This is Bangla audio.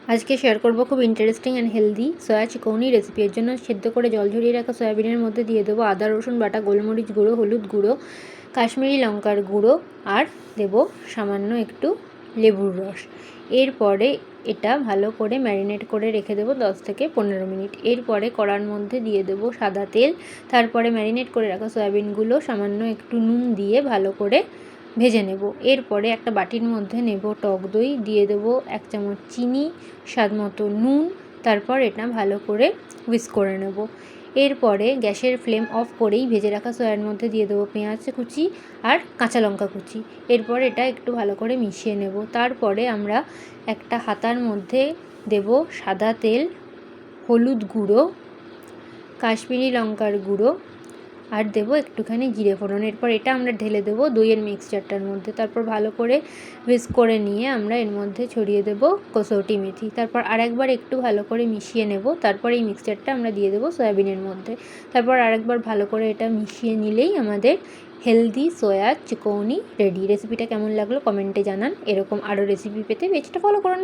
আজকে শেয়ার করব খুব ইন্টারেস্টিং অ্যান্ড হেলদি সয়া চিকৌনি রেসিপি। এর জন্য সেদ্ধ করে জল ঝরিয়ে রাখা সয়াবিনের মধ্যে দিয়ে দেবো আদা রসুন বাটা, গোলমরিচ গুঁড়ো, হলুদ গুঁড়ো, কাশ্মীরি লঙ্কার গুঁড়ো আর দেব সামান্য একটু লেবুর রস। এরপরে এটা ভালো করে ম্যারিনেট করে রেখে দেবো 10 থেকে 15 মিনিট। এরপরে কড়ার মধ্যে দিয়ে দেবো সাদা তেল। তারপরে ম্যারিনেট করে রাখা সয়াবিনগুলো সামান্য একটু নুন দিয়ে ভালো করে ভেজে নেব। এরপরে একটা বাটির মধ্যে নেব টক দই, দিয়ে দেবো 1 চামচ চিনি, স্বাদ মতো নুন। তারপর এটা ভালো করে হুইস্ক করে নেব। এরপরে গ্যাসের ফ্লেম অফ করেই ভেজে রাখা সয়ার মধ্যে দিয়ে দেবো পেঁয়াজ কুচি আর কাঁচা লঙ্কা কুচি। এরপর এটা একটু ভালো করে মিশিয়ে নেব। তারপরে আমরা একটা হাতার মধ্যে দেব সাদা তেল, হলুদ গুঁড়ো, কাশ্মীরি লঙ্কার গুঁড়ো আর দেবো একটুখানি জিরে ফোড়ন। এরপর এটা আমরা ঢেলে দেবো দইয়ের মিক্সচারটার মধ্যে। তারপর ভালো করে হুইস্ক করে নিয়ে আমরা এর মধ্যে ছড়িয়ে দেবো কসৌটি মেথি। তারপর আরেকবার একটু ভালো করে মিশিয়ে নেব। তারপর এই মিক্সচারটা আমরা দিয়ে দেবো সয়াবিনের মধ্যে। তারপর আরেকবার ভালো করে এটা মিশিয়ে নিলেই আমাদের হেলদি সয়া চিকৌনি রেডি। রেসিপিটা কেমন লাগলো কমেন্টে জানান। এরকম আরও রেসিপি পেতে পেজটা ফলো করুন।